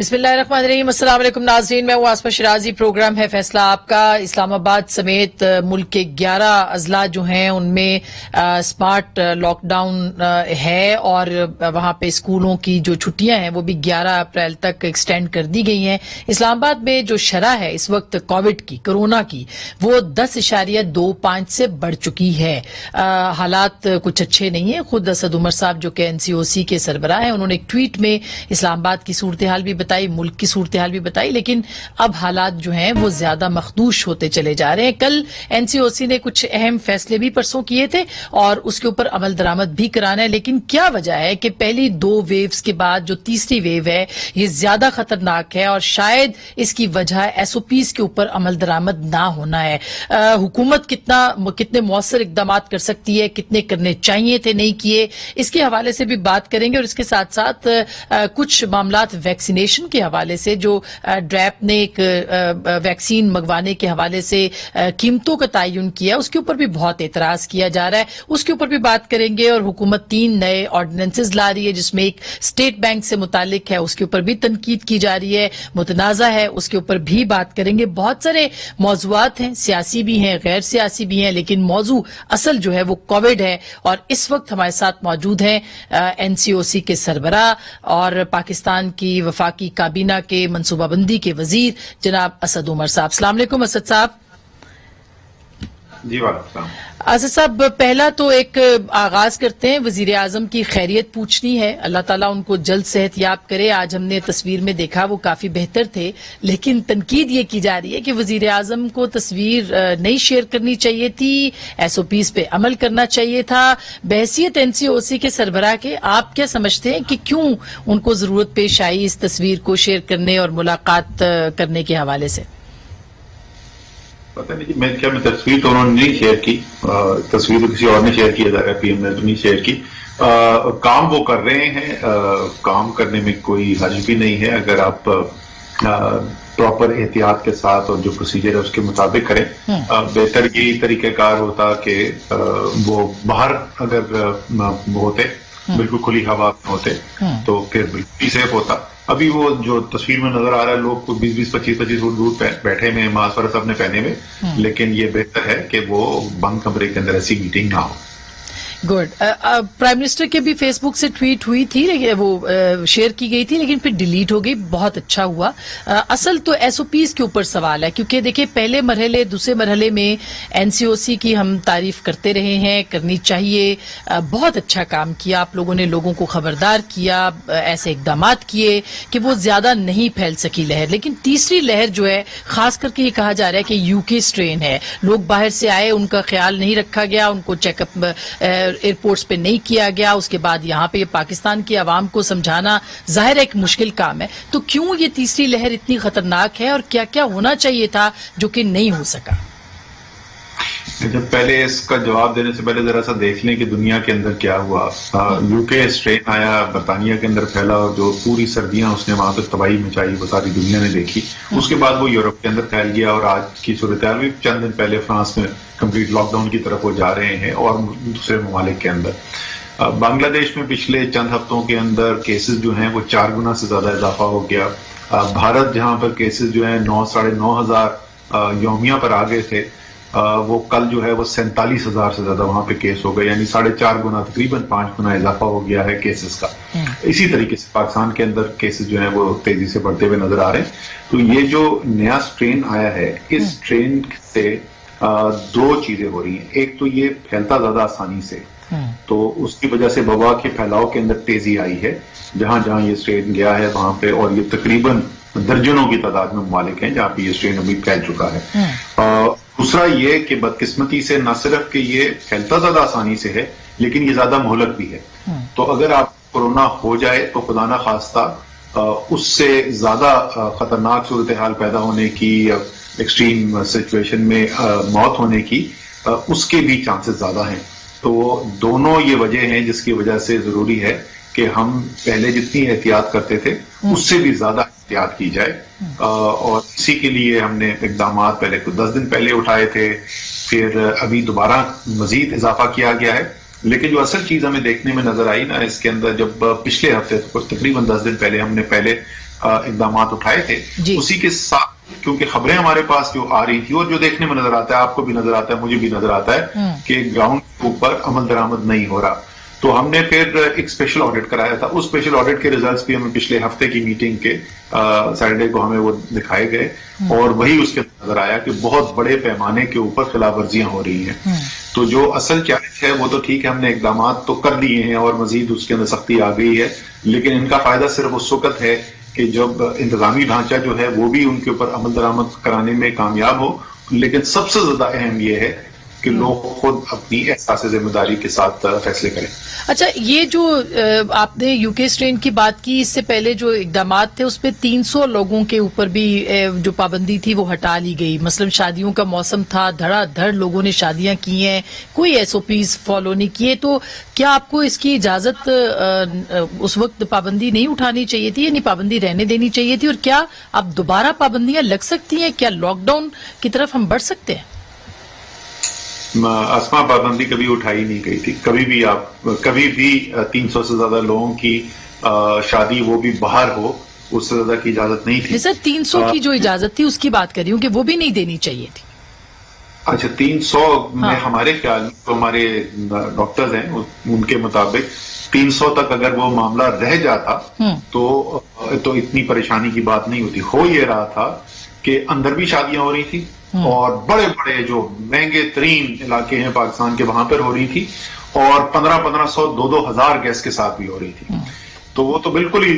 بسم اللہ الرحمن الرحیم. السلام علیکم ناظرین, میں ہوں آسمہ شرازی. پروگرام ہے فیصلہ آپ کا. اسلام آباد سمیت ملک کے 11 اضلاع جو ہیں ان میں سمارٹ لاک ڈاؤن ہے, اور وہاں پہ اسکولوں کی جو چھٹیاں ہیں وہ بھی 11 اپریل تک ایکسٹینڈ کر دی گئی ہیں. اسلام آباد میں جو شرح ہے اس وقت کووڈ کی, کرونا کی, وہ 10.25 سے بڑھ چکی ہے. حالات کچھ اچھے نہیں ہیں. خود اسد عمر صاحب جو کہ NCOC کے سربراہ ہیں, انہوں نے ایک ٹویٹ میں اسلام آباد کی صورتحال بھی بتائی, ملک کی صورتحال بھی بتائی, لیکن اب حالات جو ہیں وہ زیادہ مخدوش ہوتے چلے جا رہے ہیں. کل NCOC نے کچھ اہم فیصلے بھی پرسوں کیے تھے اور اس کے اوپر عمل درآمد بھی کرانا ہے, لیکن کیا وجہ ہے کہ پہلی 2 ویوز کے بعد جو تیسری ویو ہے یہ زیادہ خطرناک ہے, اور شاید اس کی وجہ SOPs کے اوپر عمل درآمد نہ ہونا ہے. حکومت کتنے مؤثر اقدامات کر سکتی ہے, کتنے کرنے چاہیے تھے نہیں کیے, اس کے حوالے سے بھی بات کریں گے. اور اس کے ساتھ ساتھ کچھ معاملات ویکسینیشن کے حوالے سے, جو ڈریپ نے ایک ویکسین منگوانے کے حوالے سے قیمتوں کا تعین کیا, اس کے اوپر بھی بہت اعتراض کیا جا رہا ہے, اس کے اوپر بھی بات کریں گے. اور حکومت 3 نئے آرڈیننسز لا رہی ہے, جس میں ایک اسٹیٹ بینک سے متعلق ہے, اس کے اوپر بھی تنقید کی جا رہی ہے, متنازع ہے, اس کے اوپر بھی بات کریں گے. بہت سارے موضوعات ہیں, سیاسی بھی ہیں, غیر سیاسی بھی ہیں, لیکن موضوع اصل جو ہے وہ کووڈ ہے. اور اس وقت ہمارے ساتھ موجود ہیں NCOC کے سربراہ اور پاکستان کی وفاقی کابینہ کے منصوبہ بندی کے وزیر جناب اسد عمر صاحب. السلام علیکم اسد صاحب. جی وعلیکم السلام. اسد صاحب, پہلا تو ایک آغاز کرتے ہیں, وزیر اعظم کی خیریت پوچھنی ہے. اللہ تعالیٰ ان کو جلد صحت یاب کرے. آج ہم نے تصویر میں دیکھا وہ کافی بہتر تھے, لیکن تنقید یہ کی جا رہی ہے کہ وزیر اعظم کو تصویر نہیں شیئر کرنی چاہیے تھی, SOPs پہ عمل کرنا چاہیے تھا. بحیثیت NCOC کے سربراہ کے آپ کیا سمجھتے ہیں کہ کیوں ان کو ضرورت پیش آئی اس تصویر کو شیئر کرنے اور ملاقات کرنے کے حوالے سے؟ پتہ نہیں جی, میں تصویر تو انہوں نے نہیں شیئر کی, تصویر تو کسی اور نے شیئر کیا جائے گا, PM نے تو نہیں شیئر کی. کام وہ کر رہے ہیں, کام کرنے میں کوئی حرج بھی نہیں ہے اگر آپ پراپر احتیاط کے ساتھ اور جو پروسیجر ہے اس کے مطابق کریں. بہتر یہی طریقہ کار ہوتا کہ وہ باہر اگر ہوتے, بالکل کھلی ہوا میں ہوتے تو پھر بالکل سیف ہوتا. ابھی وہ جو تصویر میں نظر آ رہا ہے, لوگ 20-25 فٹ دور بیٹھے ہوئے, ماسک وغیرہ سب نے پہنے ہوئے, لیکن یہ بہتر ہے کہ وہ بند کمرے کے اندر ایسی میٹنگ نہ ہو. گڈ. پرائم منسٹر کے بھی فیس بک سے ٹویٹ ہوئی تھی, وہ شیئر کی گئی تھی, لیکن پھر ڈیلیٹ ہو گئی. بہت اچھا ہوا. اصل تو SOPs کے اوپر سوال ہے, کیونکہ دیکھیں پہلے مرحلے دوسرے مرحلے میں NCOC کی ہم تعریف کرتے رہے ہیں, کرنی چاہیے. بہت اچھا کام کیا آپ لوگوں نے, لوگوں کو خبردار کیا, ایسے اقدامات کیے کہ وہ زیادہ نہیں پھیل سکی لہر. لیکن تیسری لہر جو ہے, خاص کر کے یہ کہا جا رہا ہے کہ UK اسٹرین ہے, لوگ باہر سے آئے, ان کا خیال نہیں رکھا گیا, ان کو چیک اپ ایئرپورٹس پہ نہیں کیا گیا, اس کے بعد یہاں پہ پاکستان کی عوام کو سمجھانا ظاہر ایک مشکل کام ہے. تو کیوں یہ تیسری لہر اتنی خطرناک ہے, اور کیا کیا ہونا چاہیے تھا جو کہ نہیں ہو سکا؟ جب پہلے اس کا جواب دینے سے پہلے ذرا سا دیکھ لیں کہ دنیا کے اندر کیا ہوا. UK اسٹرین آیا, برطانیہ کے اندر پھیلا, اور جو پوری سردیاں اس نے وہاں پہ تباہی مچائی وہ ساری دنیا نے دیکھی. اس کے بعد وہ یورپ کے اندر پھیل گیا, اور آج کی صورتحال بھی چند دن پہلے فرانس میں کمپلیٹ لاک ڈاؤن کی طرف وہ جا رہے ہیں, اور دوسرے ممالک کے اندر. بنگلہ دیش میں پچھلے چند ہفتوں کے اندر کیسز جو ہیں وہ 4 گنا سے زیادہ اضافہ ہو گیا. بھارت جہاں پر کیسز جو ہیں 9-9.5 ہزار یومیہ پر آ گئے تھے, وہ کل جو ہے وہ 47,000 سے زیادہ وہاں پہ کیس ہو گئے, یعنی 4.5 گنا, تقریباً 5 گنا اضافہ ہو گیا ہے کیسز کا. اسی طریقے سے پاکستان کے اندر کیسز جو ہیں وہ تیزی سے بڑھتے ہوئے نظر آ رہے ہیں. تو یہ جو نیا اسٹرین آیا ہے, اس اسٹرین سے 2 چیزیں ہو رہی ہیں. ایک تو یہ پھیلتا زیادہ آسانی سے, تو اس کی وجہ سے وبا کے پھیلاؤ کے اندر تیزی آئی ہے جہاں جہاں یہ اسٹرین گیا ہے وہاں پہ, اور یہ تقریباً درجنوں کی تعداد میں ممالک ہیں جہاں پہ یہ اسٹرین ابھی پھیل چکا ہے. دوسرا یہ کہ بدقسمتی سے نہ صرف کہ یہ پھیلتا زیادہ آسانی سے ہے, لیکن یہ زیادہ مہلک بھی ہے. تو اگر آپ کورونا ہو جائے تو خدا نہ خواستہ اس سے زیادہ خطرناک صورتحال پیدا ہونے کی, ایکسٹریم سچویشن میں موت ہونے کی, اس کے بھی چانسز زیادہ ہیں. تو دونوں یہ وجہ ہیں جس کی وجہ سے ضروری ہے کہ ہم پہلے جتنی احتیاط کرتے تھے اس سے بھی زیادہ احتیاط کی جائے. اور اسی کے لیے ہم نے اقدامات پہلے کچھ 10 دن پہلے اٹھائے تھے, پھر ابھی دوبارہ مزید اضافہ کیا گیا ہے. لیکن جو اصل چیز ہمیں دیکھنے میں نظر آئی نا اس کے اندر, جب پچھلے ہفتے تقریباً 10 دن پہلے ہم نے اقدامات اٹھائے تھے اسی کے ساتھ کیونکہ خبریں ہمارے پاس جو آ رہی تھی اور جو دیکھنے میں نظر آتا ہے، آپ کو بھی نظر آتا ہے، مجھے بھی نظر آتا ہے کہ گراؤنڈ کے اوپر عمل درآمد نہیں ہو رہا، تو ہم نے پھر ایک اسپیشل آڈٹ کرایا تھا. اس اسپیشل آڈٹ کے ریزلٹس بھی ہمیں پچھلے ہفتے کی میٹنگ کے سیٹرڈے کو ہمیں وہ دکھائے گئے اور وہی اس کے نظر آیا کہ بہت بڑے پیمانے کے اوپر خلاف ورزیاں ہو رہی ہیں. تو جو اصل چیلنج ہے وہ تو ٹھیک ہے، ہم نے اقدامات تو کر دیے ہیں اور مزید اس کے اندر سختی آ گئی ہے، لیکن ان کا فائدہ صرف اس وقت ہے کہ جب انتظامی ڈھانچہ جو ہے وہ بھی ان کے اوپر عمل درآمد کرانے میں کامیاب ہو. لیکن سب سے زیادہ اہم یہ ہے کہ لوگ خود اپنی احساس ذمہ داری کے ساتھ فیصلے کریں. اچھا، یہ جو آپ نے یو کے اسٹرین کی بات کی، اس سے پہلے جو اقدامات تھے اس پہ 300 لوگوں کے اوپر بھی جو پابندی تھی وہ ہٹا لی گئی. مثلا شادیوں کا موسم تھا، دھڑا دھڑ لوگوں نے شادیاں کی ہیں، کوئی ایس او پیز فالو نہیں کیے. تو کیا آپ کو اس کی اجازت اس وقت پابندی نہیں اٹھانی چاہیے تھی، یعنی پابندی رہنے دینی چاہیے تھی؟ اور کیا اب دوبارہ پابندیاں لگ سکتی ہیں؟ کیا لاک ڈاؤن کی طرف ہم بڑھ سکتے ہیں؟ اسما، پابندی کبھی اٹھائی نہیں گئی تھی، کبھی بھی 300 سے زیادہ لوگوں کی شادی، وہ بھی باہر ہو، اس سے زیادہ کی اجازت نہیں تھی. سر 300 کی جو اجازت تھی اس کی بات کر رہی ہوں کہ وہ بھی نہیں دینی چاہیے تھی. اچھا، 300 میں ہمارے خیال میں تو ہمارے ڈاکٹرز ہیں ان کے مطابق 300 تک اگر وہ معاملہ رہ جاتا تو اتنی پریشانی کی بات نہیں ہوتی. ہو یہ رہا تھا کہ اندر بھی شادیاں ہو رہی تھی اور بڑے بڑے جو مہنگے ترین علاقے ہیں پاکستان کے وہاں پر ہو رہی تھی، اور 1500 2,000 گیسٹ کے ساتھ بھی ہو رہی تھی. تو وہ تو بالکل ہی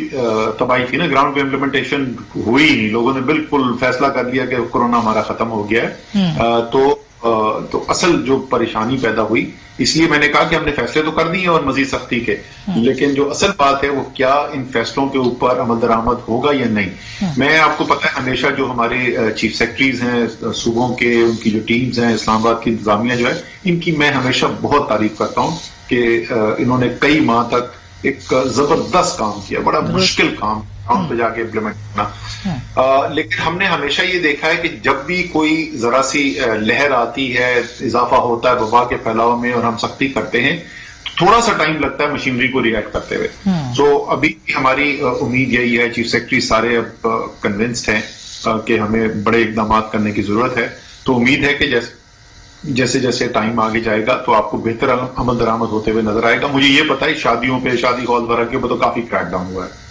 تباہی تھی نا. گراؤنڈ پہ امپلیمنٹیشن ہوئی نہیں، لوگوں نے بالکل فیصلہ کر لیا کہ کورونا ہمارا ختم ہو گیا ہے. تو اصل جو پریشانی پیدا ہوئی، اس لیے میں نے کہا کہ ہم نے فیصلے تو کر دیے اور مزید سختی کے، لیکن جو اصل بات ہے وہ کیا ان فیصلوں کے اوپر عمل درآمد ہوگا یا نہیں. میں آپ کو پتا ہے ہمیشہ جو ہمارے چیف سیکرٹریز ہیں صوبوں کے، ان کی جو ٹیمز ہیں، اسلام آباد کی انتظامیہ جو ہے، ان کی میں ہمیشہ بہت تعریف کرتا ہوں کہ انہوں نے کئی ماہ تک ایک زبردست کام کیا، بڑا مشکل کام گراؤنڈ پہ جا کے امپلیمنٹ کرنا. لیکن ہم نے ہمیشہ یہ دیکھا ہے کہ جب بھی کوئی ذرا سی لہر آتی ہے، اضافہ ہوتا ہے وبا کے پھیلاؤ میں اور ہم سختی کرتے ہیں، تھوڑا سا ٹائم لگتا ہے مشینری کو ری ایکٹ کرتے ہوئے. تو ابھی ہماری امید یہی ہے، چیف سیکرٹری سارے اب کنونسڈ ہیں کہ ہمیں بڑے اقدامات کرنے کی ضرورت ہے. تو امید ہے کہ جیسے جیسے ٹائم آگے جائے گا تو آپ کو بہتر عمل درآمد ہوتے ہوئے نظر آئے گا. مجھے یہ پتا ہے شادیوں پہ، شادی ہال وغیرہ کے اوپر تو کافی کریک ڈاؤن ہوا ہے.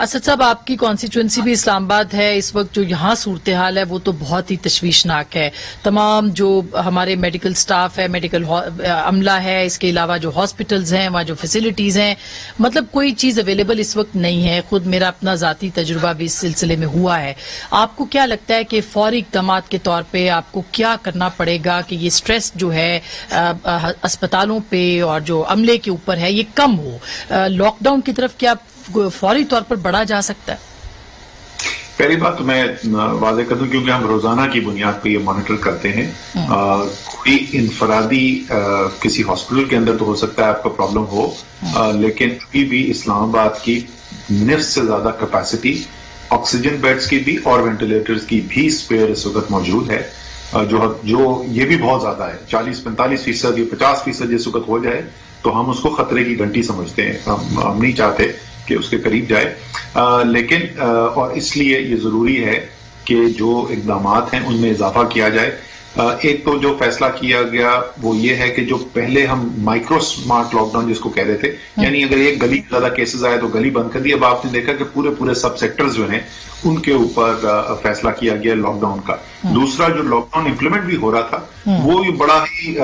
اسد صاحب، آپ کی کانسٹیچوئنسی بھی اسلام آباد ہے. اس وقت جو یہاں صورتحال ہے وہ تو بہت ہی تشویشناک ہے. تمام جو ہمارے میڈیکل سٹاف ہے، میڈیکل عملہ ہے، اس کے علاوہ جو ہاسپٹلز ہیں، وہاں جو فیسلٹیز ہیں، مطلب کوئی چیز اویلیبل اس وقت نہیں ہے. خود میرا اپنا ذاتی تجربہ بھی اس سلسلے میں ہوا ہے. آپ کو کیا لگتا ہے کہ فوری اقدامات کے طور پہ آپ کو کیا کرنا پڑے گا کہ یہ سٹریس جو ہے اسپتالوں پہ اور جو عملے کے اوپر ہے یہ کم ہو؟ لاک ڈاؤن کی طرف کیا فوری طور پر بڑھا جا سکتا ہے؟ پہلی بات تو میں واضح کر دوں، کیونکہ ہم روزانہ کی بنیاد پہ یہ مانیٹر کرتے ہیں. کوئی انفرادی کسی ہاسپٹل کے اندر تو ہو سکتا ہے آپ کا پرابلم ہو، لیکن ابھی بھی اسلام آباد کی نصف سے زیادہ کیپیسٹی آکسیجن بیڈز کی بھی اور وینٹیلیٹرز کی بھی اسپیئر اس وقت موجود ہے. جو یہ بھی بہت زیادہ ہے، 40-45% یا 50% جس وقت ہو جائے تو ہم اس کو خطرے کی گھنٹی سمجھتے ہیں. ہم نہیں چاہتے کہ اس کے قریب جائے، لیکن اور اس لیے یہ ضروری ہے کہ جو اقدامات ہیں ان میں اضافہ کیا جائے. ایک تو جو فیصلہ کیا گیا وہ یہ ہے کہ جو پہلے ہم مائکرو سمارٹ لاک ڈاؤن جس کو کہہ رہے تھے، یعنی اگر ایک گلی زیادہ کیسز آئے تو گلی بند کر دی. اب آپ نے دیکھا کہ پورے سب سیکٹرز جو ہیں ان کے اوپر فیصلہ کیا گیا لاک ڈاؤن کا. دوسرا جو لاک ڈاؤن امپلیمنٹ بھی ہو رہا تھا وہ بڑا ہی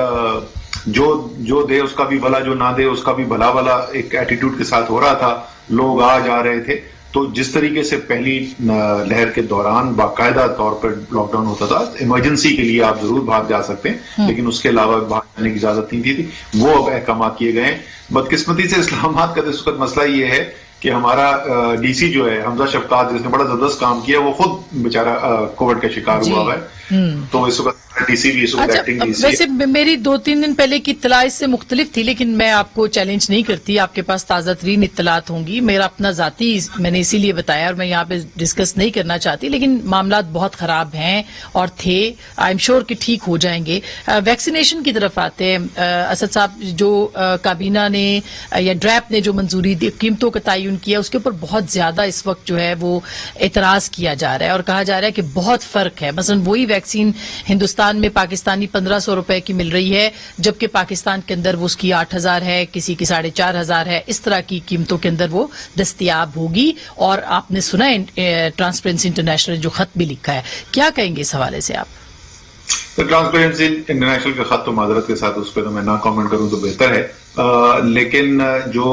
جو دے اس کا بھی بھلا، جو نہ دے اس کا بھی بھلا والا ایک ایٹیٹیوڈ کے ساتھ ہو رہا تھا. لوگ آ جا رہے تھے. تو جس طریقے سے پہلی لہر کے دوران باقاعدہ طور پر لاک ڈاؤن ہوتا تھا، ایمرجنسی کے لیے آپ ضرور باہر جا سکتے ہیں لیکن اس کے علاوہ باہر جانے کی اجازت نہیں تھی، وہ اب احکامات کیے گئے ہیں. بدقسمتی سے اسلام آباد کا اس وقت مسئلہ یہ ہے کہ ہمارا ڈی سی جو ہے حمزہ شفقات، جس نے بڑا زبردست کام کیا، وہ خود بیچارہ کووڈ کا شکار ہوا ہے. تو اس وقت ڈی سی بھی اس وقت ایکٹنگ ڈی سی. ویسے میری 2-3 دن پہلے کی اطلاع اس سے مختلف تھی، لیکن میں آپ کو چیلنج نہیں کرتی، آپ کے پاس تازہ ترین اطلاعات ہوں گی. میرا اپنا ذاتی میں نے اسی لیے بتایا اور میں یہاں پہ ڈسکس نہیں کرنا چاہتی، لیکن معاملات بہت خراب ہیں اور تھے. آئی ایم شیور کہ ٹھیک ہو جائیں گے. ویکسینیشن کی طرف آتے ہیں. اسد صاحب، جو کابینہ نے یا ڈریپ نے جو منظوری دی، قیمتوں کا تعین کیا، اس کے اوپر بہت زیادہ اس وقت جو ہے وہ اعتراض کیا جا رہا ہے اور کہا جا رہا ہے کہ بہت فرق ہے. مثلا وہی ویکسین ہندوستان میں پاکستانی 1500 روپے کی مل رہی ہے، جبکہ پاکستان کے اندر وہ اس کی 8000 ہے، کسی کی 4500 ہے. اس طرح کی قیمتوں کے اندر وہ دستیاب ہوگی. اور آپ نے سنا ہے ٹرانسپیرنسی انٹرنیشنل جو خط بھی لکھا ہے. کیا کہیں گے اس حوالے سے آپ؟ تو ٹرانسپیرنسی انٹرنیشنل کا خط تو معذرت کے ساتھ اس پہ تو میں نہ کامنٹ کروں تو بہتر ہے. لیکن جو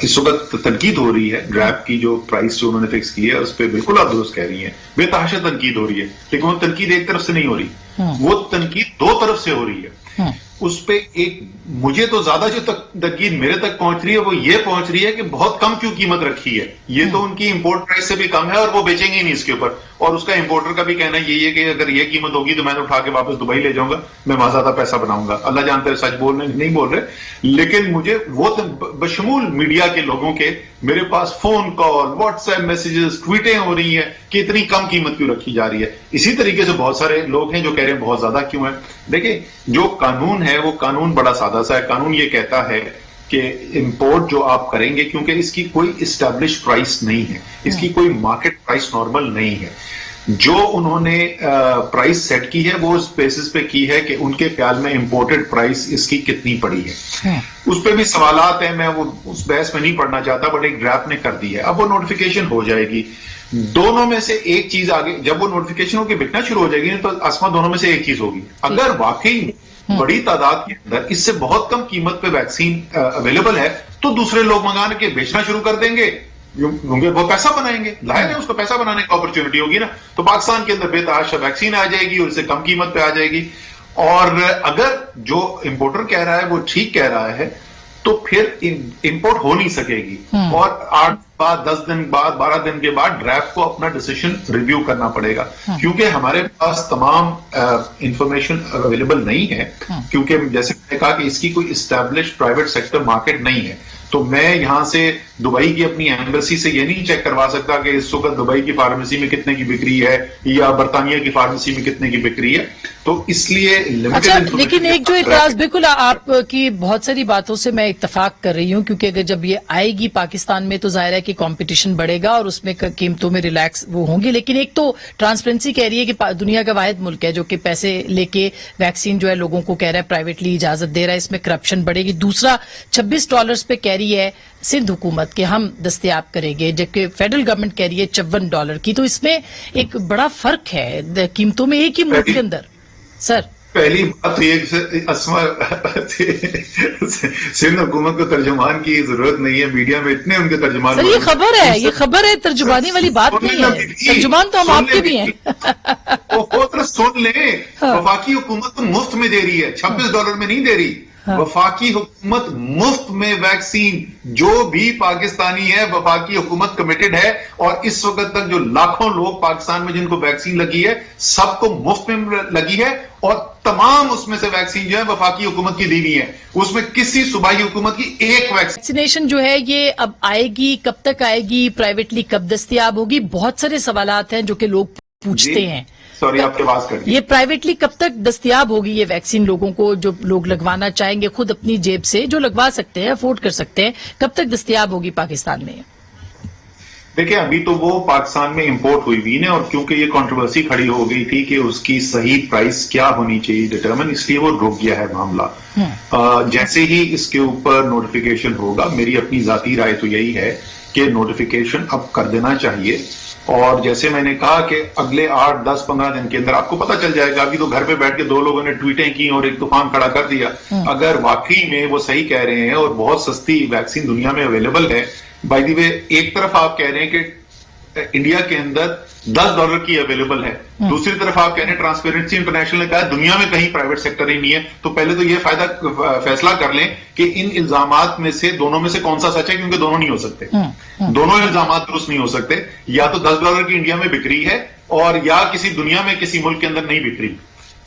اس وقت تنقید ہو رہی ہے ڈریپ کی، جو پرائس جو انہوں نے فکس کی ہے، اس پہ بالکل آپ درست کہہ رہی ہیں، بے تحاشا تنقید ہو رہی ہے. لیکن وہ تنقید ایک طرف سے نہیں ہو رہی، وہ تنقید 2 طرف سے ہو رہی ہے. اس پہ ایک مجھے تو زیادہ جو تنقید میرے تک پہنچ رہی ہے وہ یہ پہنچ رہی ہے کہ بہت کم کیوں قیمت رکھی ہے. یہ تو ان کی امپورٹ پرائس سے بھی کم ہے اور وہ بیچیں گے ہی نہیں اس کے اوپر. اور اس کا امپورٹر کا بھی کہنا یہی ہے کہ اگر یہ قیمت ہوگی تو میں تو اٹھا کے واپس دبئی لے جاؤں گا، میں وہاں زیادہ پیسہ بناؤں گا. اللہ جانتا ہے سچ بول رہے نہیں بول رہے. لیکن مجھے وہ بشمول میڈیا کے لوگوں کے میرے پاس phone call, WhatsApp messages, ٹویٹیں ہو رہی ہیں کہ اتنی کم قیمت کیوں رکھی جا رہی ہے. اسی طریقے سے بہت سارے لوگ ہیں جو کہہ رہے ہیں بہت زیادہ کیوں ہے. دیکھیں، جو قانون ہے وہ قانون بڑا سادہ سا ہے. قانون یہ کہتا ہے کہ امپورٹ جو آپ کریں گے، کیونکہ اس کی کوئی اسٹیبلش پرائس نہیں ہے، اس کی کوئی مارکیٹ پرائس نارمل نہیں ہے. جو انہوں نے پرائس سیٹ کی ہے وہ اس بیسس پہ کی ہے کہ ان کے خیال میں امپورٹڈ پرائس اس کی کتنی پڑی ہے. اس پہ بھی سوالات ہیں، میں وہ اس بحث میں نہیں پڑھنا چاہتا، بٹ ایک ڈریپ نے کر دی ہے. اب وہ نوٹیفیکیشن ہو جائے گی. دونوں میں سے ایک چیز آگے جب وہ نوٹیفیکیشن ہو کے بکنا شروع ہو جائے گی تو آسما دونوں میں سے ایک چیز ہوگی. اگر واقعی بڑی تعداد کے اندر اس سے بہت کم قیمت پہ ویکسین اویلیبل ہے تو دوسرے لوگ منگا کے بیچنا شروع کر دیں گے، کیونکہ وہ پیسہ بنائیں گے. ظاہر ہے اس کو پیسہ بنانے کی اپرچونٹی ہوگی نا. تو پاکستان کے اندر بے تحاشا ویکسین آ جائے گی اور اس سے کم قیمت پہ آ جائے گی. اور اگر جو امپورٹر کہہ رہا ہے وہ ٹھیک کہہ رہا ہے تو پھر امپورٹ ہو نہیں سکے گی. اور 8 بعد 10 دن بعد 12 دن کے بعد ڈریپ کو اپنا ڈیسیشن ریویو کرنا پڑے گا، کیونکہ ہمارے پاس تمام انفارمیشن اویلیبل نہیں ہے. کیونکہ جیسے میں نے کہا کہ اس کی کوئی اسٹیبلش پرائیویٹ سیکٹر مارکیٹ نہیں ہے. تو میں یہاں سے دبئی کی اپنی ایمبیسی سے یہ نہیں چیک کروا سکتا کہ اس وقت دبئی کی فارمیسی میں کتنے کی بکری ہے یا برطانیہ کی فارمیسی میں کتنے کی بکری ہے. تو اس لیے لیکن ایک جو اعتراض، بالکل آپ کی بہت ساری باتوں سے میں اتفاق کر رہی ہوں، کیونکہ اگر جب یہ آئے گی پاکستان میں تو ظاہر ہے کہ کمپٹیشن بڑھے گا اور اس میں قیمتوں میں ریلیکس وہ ہوں گے. لیکن ایک تو ٹرانسپیرنسی کہہ رہی ہے کہ دنیا کا واحد ملک ہے جو کہ پیسے لے کے ویکسین جو ہے لوگوں کو کہہ رہا ہے پرائیویٹلی اجازت دے رہا ہے، اس میں کرپشن بڑھے گی. دوسرا $26 پہ کہہ رہی ہے سندھ حکومت کہ ہم دستیاب کریں گے، جبکہ فیڈرل گورنمنٹ کہہ رہی ہے $54 کی. تو اس میں ایک بڑا فرق ہے قیمتوں میں ایک ہی ملک کے اندر. سر، پہلی بات یہ اسما سندھ حکومت کو ترجمان کی ضرورت نہیں ہے. میڈیا میں اتنے ان کے ترجمان. سر، یہ خبر ہے ترجمانی والی بات نہیں ہے. ترجمان تو ہم آپ کے بھی ہیں. وہ سن لیں، وفاقی حکومت تو مفت میں دے رہی ہے، $26 میں نہیں دے رہی. وفاقی حکومت مفت میں ویکسین، جو بھی پاکستانی ہے وفاقی حکومت کمیٹڈ ہے. اور اس وقت تک جو لاکھوں لوگ پاکستان میں جن کو ویکسین لگی ہے سب کو مفت میں لگی ہے. اور تمام اس میں سے ویکسین جو ہے وفاقی حکومت کی دینی ہے. اس میں کسی صوبائی حکومت کی ایک ویکسینیشن جو ہے یہ اب آئے گی، کب تک آئے گی، پرائیویٹلی کب دستیاب ہوگی؟ بہت سارے سوالات ہیں جو کہ لوگ پوچھتے ہیں. سوری، آپ کے پاس کر یہ پرائیویٹلی کب تک دستیاب ہوگی یہ ویکسین لوگوں کو، جو لوگ لگوانا چاہیں گے خود اپنی جیب سے، جو لگوا سکتے ہیں، افورڈ کر سکتے ہیں، کب تک دستیاب ہوگی پاکستان میں؟ دیکھیں، ابھی تو وہ پاکستان میں امپورٹ ہوئی ہوئی نا، اور کیونکہ یہ کنٹروورسی کھڑی ہو گئی تھی کہ اس کی صحیح پرائس کیا ہونی چاہیے ڈیٹرمن، اس لیے وہ رک گیا ہے معاملہ. جیسے ہی اس کے اوپر نوٹیفیکیشن ہوگا، میری اپنی ذاتی رائے تو یہی ہے کہ نوٹیفیکیشن اب کر دینا چاہیے. اور جیسے میں نے کہا کہ اگلے 8, 10, 15 دن کے اندر آپ کو پتہ چل جائے گا. ابھی تو گھر پہ بیٹھ کے 2 لوگوں نے ٹویٹیں کی اور ایک طوفان کھڑا کر دیا. اگر واقعی میں وہ صحیح کہہ رہے ہیں اور بہت سستی ویکسین دنیا میں اویلیبل ہے. بائی دی وے، ایک طرف آپ کہہ رہے ہیں کہ انڈیا کے اندر $10 کی اویلیبل ہے، دوسری طرف آپ کہہ رہے ہیں ٹرانسپیرنسی انٹرنیشنل نے کہا دنیا میں کہیں پرائیویٹ سیکٹر ہی نہیں ہے. تو پہلے تو یہ فیصلہ کر لیں کہ ان الزامات میں سے دونوں میں سے کون سا سچ ہے، کیونکہ دونوں نہیں ہو سکتے. دونوں الزامات درست نہیں ہو سکتے. یا تو $10 کی انڈیا میں بکری ہے اور یا کسی دنیا میں کسی ملک کے اندر نہیں بکری.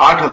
8,000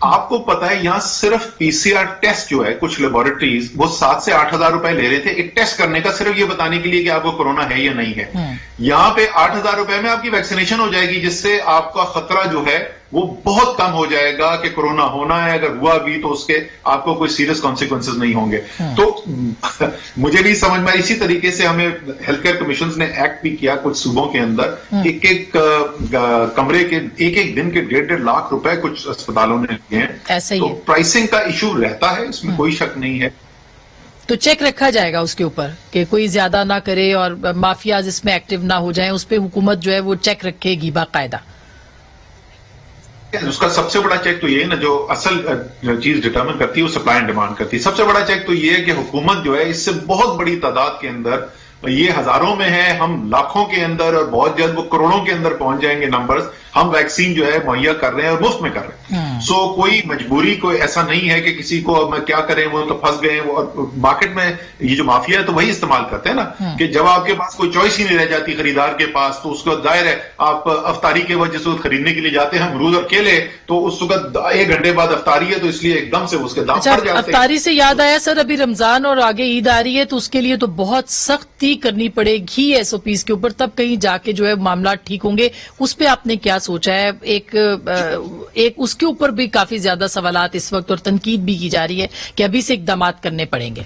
آپ کو پتا ہے یہاں صرف PCR ٹیسٹ جو ہے کچھ لیبورٹریز وہ 7 سے 8 ہزار روپے لے رہے تھے ایک ٹیسٹ کرنے کا، صرف یہ بتانے کے لیے کہ آپ کو کورونا ہے یا نہیں ہے۔ یہاں پہ 8 ہزار روپے میں آپ کی ویکسینیشن ہو جائے گی، جس سے آپ کا خطرہ جو ہے وہ بہت کم ہو جائے گا کہ کورونا ہونا ہے، اگر ہوا بھی تو اس کے آپ کو کوئی سیریس کانسیکوینسز نہیں ہوں گے۔ تو مجھے نہیں سمجھ میں، اسی طریقے سے ہمیں ہیلتھ کیئر کمیشنز نے ایکٹ بھی کیا کچھ صوبوں کے اندر، ایک ایک کمرے کے ایک دن کے 1.5 لاکھ روپے کچھ اسپتالوں نے لیے ہیں۔ تو پرائسنگ کا ایشو رہتا ہے، اس میں کوئی شک نہیں ہے۔ تو چیک رکھا جائے گا اس کے اوپر کہ کوئی زیادہ نہ کرے اور مافیاز اس میں ایکٹیو نہ ہو جائیں، اس پہ حکومت جو ہے وہ چیک رکھے گی باقاعدہ۔ اس کا سب سے بڑا چیک تو یہ ہے نا، جو اصل چیز ڈٹرمن کرتی ہے وہ سپلائی اینڈ ڈیمانڈ کرتی ہے۔ سب سے بڑا چیک تو یہ ہے کہ حکومت جو ہے اس سے بہت بڑی تعداد کے اندر، یہ ہزاروں میں ہے، ہم لاکھوں کے اندر اور بہت جلد وہ کروڑوں کے اندر پہنچ جائیں گے نمبرز، ہم ویکسین جو ہے مہیا کر رہے ہیں اور مفت میں کر رہے ہیں۔ سو کوئی مجبوری کوئی ایسا نہیں ہے کہ کسی کو اب میں کیا کریں، وہ تو پھنس گئے ہیں۔ اور مارکیٹ میں یہ جو مافیا ہے تو وہی استعمال کرتے ہیں نا کہ جب آپ کے پاس کوئی چوائس ہی نہیں رہ جاتی خریدار کے پاس، تو اس کو ظاہر ہے آپ افطاری کے وقت جس وقت خریدنے کے لیے جاتے ہیں امرود اور کیلے، تو اس وقت 1 گھنٹے بعد افطاری ہے تو اس لیے ایک دم سے اس کے دام بڑھ جاتے ہیں۔ افطاری سے یاد آیا سر، ابھی رمضان اور آگے عید آ رہی ہے تو اس کے لیے تو بہت سختی کرنی پڑے گی SOPs کے اوپر، تب کہیں جا کے جو ہے معاملات ٹھیک ہوں گے۔ اس پہ آپ نے کیا سوچا ہے؟ ایک اس کے اوپر بھی کافی زیادہ سوالات اس وقت اور تنقید بھی کی جا رہی ہے کہ ابھی سے اقدامات کرنے پڑیں گے۔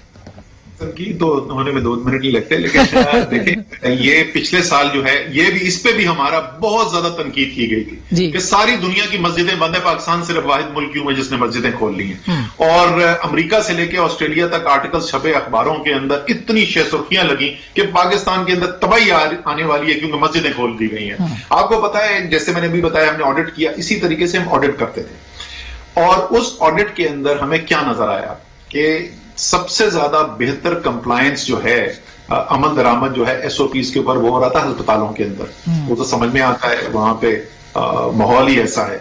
تنقید تو ہونے میں 2 منٹ نہیں لگتے، لیکن دیکھیں یہ پچھلے سال جو ہے یہ بھی اس پہ بھی ہمارا بہت زیادہ تنقید کی گئی تھی کہ ساری دنیا کی مسجدیں بند ہے، پاکستان صرف واحد ملک کیوں ہے جس نے مسجدیں کھول لی ہیں۔ اور امریکہ سے لے کے آسٹریلیا تک آرٹیکل چھپے اخباروں کے اندر اتنی سرخیاں لگی کہ پاکستان کے اندر تباہی آنے والی ہے کیونکہ مسجدیں کھول دی گئی ہیں۔ آپ کو پتا ہے جیسے میں نے بھی بتایا ہم نے آڈٹ کیا، اسی طریقے سے ہم آڈٹ کرتے تھے، اور اس آڈٹ کے اندر ہمیں کیا نظر آیا کہ سب سے زیادہ بہتر کمپلائنس جو ہے، عمل درآمد جو ہے SOPs کے اوپر وہ ہو رہا تھا ہسپتالوں کے اندر۔ وہ تو سمجھ میں آتا ہے، وہاں پہ ماحول ہی ایسا ہے۔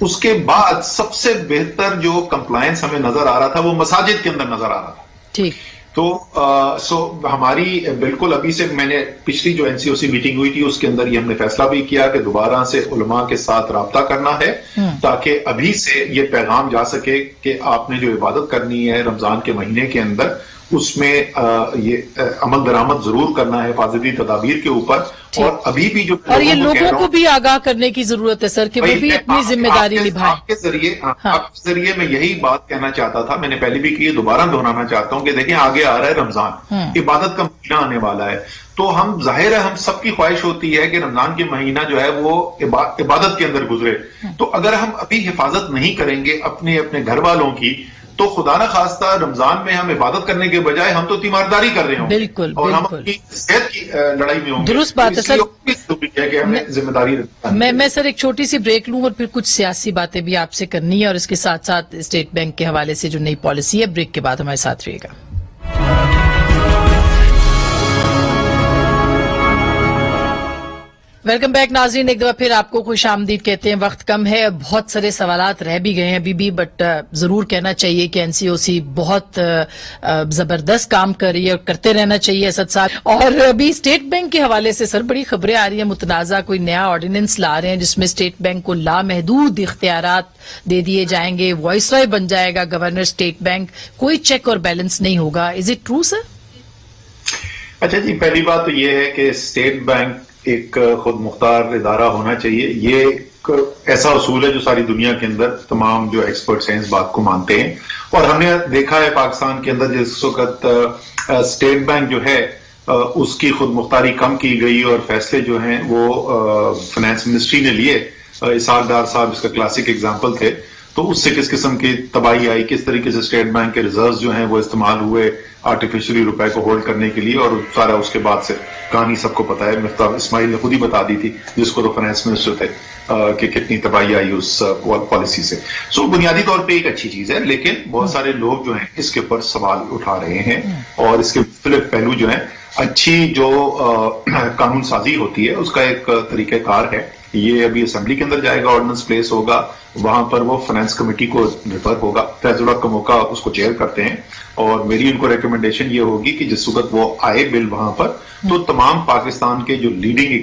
اس کے بعد سب سے بہتر جو کمپلائنس ہمیں نظر آ رہا تھا وہ مساجد کے اندر نظر آ رہا تھا۔ ٹھیک، تو ہماری بالکل ابھی سے میں نے پچھلی جو NCOC میٹنگ ہوئی تھی اس کے اندر یہ ہم نے فیصلہ بھی کیا کہ دوبارہ سے علماء کے ساتھ رابطہ کرنا ہے تاکہ ابھی سے یہ پیغام جا سکے کہ آپ نے جو عبادت کرنی ہے رمضان کے مہینے کے اندر اس میں یہ عمل درآمد ضرور کرنا ہے حفاظتی تدابیر کے اوپر۔ اور ابھی بھی جو اور یہ لوگوں کو بھی آگاہ کرنے کی ضرورت ہے سر کہ وہ بھی اپنی ذمہ داری نبھائیں۔ آپ کے ذریعے میں یہی بات کہنا چاہتا تھا، میں نے پہلے بھی کی، دوبارہ دہرانا چاہتا ہوں کہ دیکھیں آگے آ رہا ہے رمضان، عبادت کا مہینہ آنے والا ہے، تو ہم ظاہر ہے ہم سب کی خواہش ہوتی ہے کہ رمضان کے مہینہ جو ہے وہ عبادت کے اندر گزرے۔ تو اگر ہم ابھی حفاظت نہیں کریں گے اپنے گھر والوں کی تو خدا نہ خواستہ رمضان میں ہم عبادت کرنے کے بجائے ہم تو تیمارداری کر رہے ہوں گے، بالکل اور ہم اپنی صحت کی لڑائی میں ہوں گے۔ درست بات ہے سر، کہ ہمیں ذمہ داری میں سر ایک چھوٹی سی بریک لوں اور پھر کچھ سیاسی باتیں بھی آپ سے کرنی ہے، اور اس کے ساتھ ساتھ اسٹیٹ بینک کے حوالے سے جو نئی پالیسی ہے۔ بریک کے بعد ہمارے ساتھ رہیے گا۔ ویلکم بیک ناظرین، ایک دفعہ پھر آپ کو خوش آمدید کہتے ہیں۔ وقت کم ہے، بہت سارے سوالات رہ بھی گئے ہیں ابھی بھی، بٹ ضرور کہنا چاہیے کہ NCOC بہت زبردست کام کر رہی ہے اور کرتے رہنا چاہیے اسد صاحب۔ اور ابھی اسٹیٹ بینک کے حوالے سے سر بڑی خبریں آ رہی ہیں، متنازع کوئی نیا آرڈیننس لا رہے ہیں جس میں اسٹیٹ بینک کو لامحدود اختیارات دے دیے جائیں گے، وائس رائے بن جائے گا گورنر اسٹیٹ بینک، کوئی چیک اور بیلنس نہیں ہوگا۔ از اٹ ٹرو سر؟ اچھا جی، پہلی بات تو یہ ہے کہ اسٹیٹ بینک ایک خود مختار ادارہ ہونا چاہیے، یہ ایک ایسا اصول ہے جو ساری دنیا کے اندر تمام جو ایکسپرٹس ہیں اس بات کو مانتے ہیں۔ اور ہم نے دیکھا ہے پاکستان کے اندر جس وقت اسٹیٹ بینک جو ہے اس کی خود مختاری کم کی گئی اور فیصلے جو ہیں وہ فائنانس منسٹری نے لیے، اسحاق ڈار صاحب اس کا کلاسک ایگزامپل تھے، تو اس سے کس قسم کی تباہی آئی، کس طریقے سے اسٹیٹ بینک کے ریزروز جو ہیں وہ استعمال ہوئے آرٹیفیشلی روپے کو ہولڈ کرنے کے لیے، اور سارا اس کے بعد سے کہانی سب کو پتا ہے، مفتاح اسماعیل نے خود ہی بتا دی تھی جس کو تو فائنانس منسٹر تھے کہ کتنی تباہی آئی اس پالیسی سے۔ سو بنیادی طور پہ ایک اچھی چیز ہے، لیکن بہت سارے لوگ جو ہیں اس کے اوپر سوال اٹھا رہے ہیں، اور اس کے مختلف پہلو جو ہیں، اچھی جو قانون سازی ہوتی ہے اس کا ایک طریقہ کار ہے، یہ ابھی اسمبلی کے اندر جائے گا، آرڈیننس پلیس ہوگا، وہاں پر وہ فائنانس کمیٹی کو ریفر ہوگا، فیض الحق کا موقع اس کو چیئر کرتے ہیں، اور میری ان کو ریکمنڈیشن یہ ہوگی کہ جس وقت وہ آئے بل وہاں پر تو تمام پاکستان کے جو لیڈنگ